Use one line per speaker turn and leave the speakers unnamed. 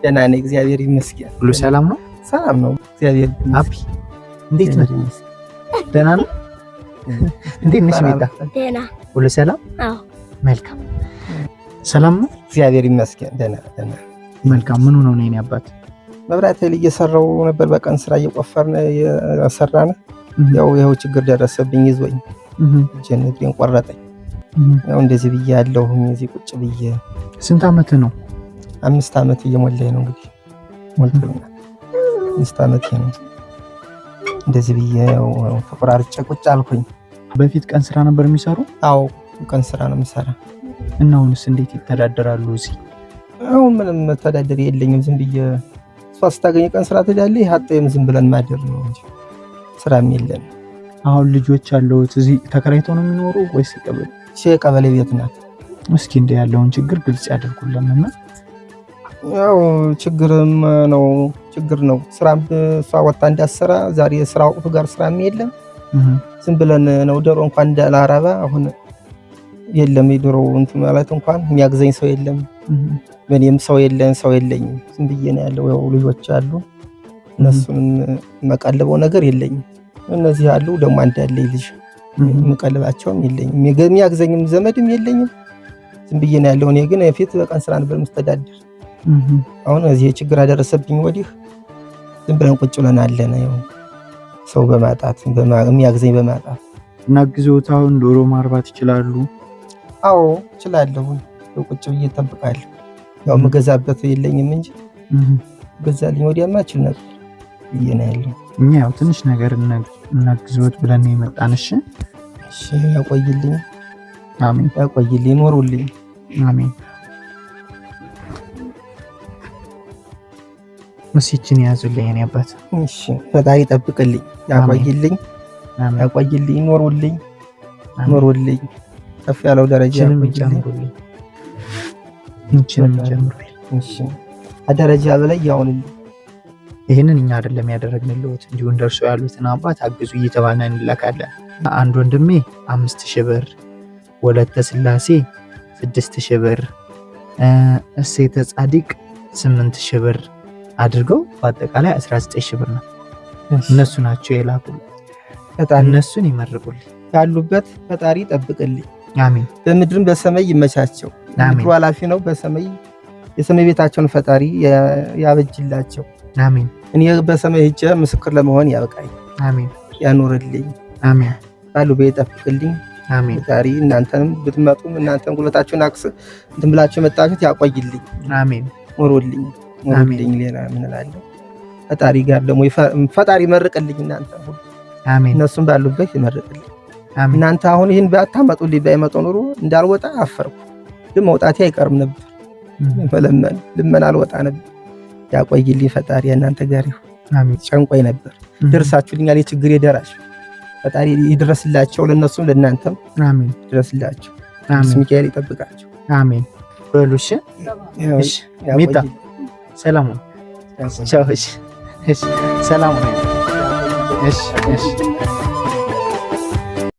ደህና ነኝ፣ እግዚአብሔር ይመስገን።
ሁሉ ሰላም ነው?
ሰላም ነው፣ እግዚአብሔር ይመስገን።
አቢ እንዴት ነህ? ደህና ነህ? እንዴት ነሽ ሚጣ?
ደህና።
ሁሉ ሰላም?
አዎ።
መልካም። ሰላም ነው?
እግዚአብሔር ይመስገን። ደህና።
መልካም። ምን ሆነው ነው የኔ አባት?
መብራት ኃይል እየሰራው ነበር፣ በቀን ስራ እየቆፈርን እየሰራን፣ ያው ይኸው ችግር ደረሰብኝ፣ ይዞኝ እጄን እግሬን ቆረጠኝ። ያው እንደዚህ ብዬ ያለሁኝ እዚህ ቁጭ ብዬ።
ስንት ዓመት ነው?
5 ዓመት እየሞላኝ ነው እንግዲህ፣ ሞልቶኛል። 5 ዓመት ነው እንደዚህ ብዬ ያው ተቆራርጬ ቁጭ አልኩኝ።
በፊት ቀን ስራ ነበር የሚሰሩ?
አዎ ቀን ስራ ነው የምሰራ።
እና አሁንስ እንዴት ይተዳደራሉ እዚህ?
አሁን ምንም መተዳደር የለኝም፣ ዝም ብዬ እሷ ስታገኝ ቀን ስራ ትሄዳለህ፣ ሀጠይም ዝም ብለን ማደር ነው እንጂ ስራም የለን።
አሁን ልጆች አለውት እዚህ ተከራይተው ነው የሚኖሩ ወይስ ቀበሌ?
ቀበሌ ቤት ናት።
እስኪ እንደ ያለውን ችግር ግልጽ ያደርጉልንና።
ያው ችግር ነው። ስራም እሷ ወጣ እንዳሰራ ዛሬ ስራ ወቅቱ ጋር ስራም የለም። ዝም ብለን ነው ዶሮ እንኳን እንዳላረባ አሁን የለም። የዶሮ እንትን ማለት እንኳን የሚያግዘኝ ሰው የለም። ምንም ሰው የለኝም። ዝም ብዬ ነው ያለው። ያው ልጆች አሉ፣ እነሱን መቀልበው ነገር የለኝም። እነዚህ አሉ ደግሞ አንድ ያለኝ ልጅ መቀልባቸውም የለኝም። የሚያግዘኝም ዘመድም የለኝም። ዝም ብዬ ነው ያለው። እኔ ግን የፊት በቀን ስራ ነበር መስተዳድር። አሁን እዚህ ችግር አደረሰብኝ ወዲህ ዝም ብለን ቁጭ ብለን አለን። ያው ሰው በማጣት የሚያግዘኝ በማጣት።
እና ግዞት አሁን ዶሮ ማርባት ይችላሉ?
አዎ እችላለሁ። ቁጭ ብዬ እጠብቃለሁ። ያው መገዛበት የለኝም እንጂ ገዛልኝ ወዲያማ እችል ነበር ብዬ ነው ያለው።
እኛ ያው ትንሽ ነገር እናግዝዎት ብለን ነው የመጣን። እሺ
ያቆይልኝ።
አሜን።
ያቆይልኝ፣ ኖሩልኝ።
አሜን። መስጂድን ያዙልኝ የኔ አባት።
እሺ ፈጣሪ ይጠብቅልኝ፣ ያቆይልኝ፣ ኖሩልኝ። ከፍ ያለው ደረጃ
ያቆይልኝ። እንችንም ጨምሩልኝ።
እሺ ደረጃ በላይ ያውልልኝ።
ይህንን እኛ አይደለም ያደረግንልዎት፣ እንዲሁ እንደርሶ ያሉትን አባት አግዙ እየተባልን እንላካለን። አንድ ወንድሜ 5000 ብር፣ ወለተ ስላሴ 6000 ብር፣ እሴተ ጻዲቅ 8000 ብር አድርገው በአጠቃላይ 19000 ብር ነው። እነሱ ናቸው የላኩልኝ። እነሱን ይመርቁልኝ፣
ያሉበት ፈጣሪ ይጠብቅልኝ።
አሜን።
በምድርም በሰማይ ይመቻቸው። ምድሩ ኃላፊ ነው፣ በሰማይ የሰማይ ቤታቸውን ፈጣሪ ያበጅላቸው።
አሜን።
እኔ በሰማይ ሄጄ ምስክር ለመሆን ያብቃኝ።
አሜን።
ያኖርልኝ።
አሜን።
ባሉ ይጠብቅልኝ።
አሜን።
ፈጣሪ እናንተንም ብትመጡም እናንተን ጉልበታችሁን እንትን ብላችሁ የመጣችሁት ያቆይልኝ።
አሜን።
ኖሩልኝ። ሌላ ምን እላለሁ? ፈጣሪ ጋር ደግሞ ፈጣሪ ይመርቅልኝ። እናንተ ሁሉ
አሜን።
እነሱም ባሉበት ይመርቅልኝ።
አሜን።
እናንተ አሁን ይህን ባታመጡልኝ ባይመጡ ኑሮ እንዳልወጣ አፈርኩ። ግን መውጣቴ አይቀርም ነበር። ልመና አልወጣ ነበር። ያቆይልኝ ፈጣሪ እናንተ ጋር ይሁን።
አሜን።
ጨንቆኝ ነበር፣ ደርሳችሁልኛል። የችግሬ ደራሽ ፈጣሪ ይድረስላቸው፣ ለነሱም ለእናንተም
አሜን።
ይድረስላቸው። ቅዱስ ሚካኤል ይጠብቃቸው።
አሜን። በሉሽ። እሺ ሚጣ ሰላም ነው። ቻው። እሺ ሰላም ነው። እሺ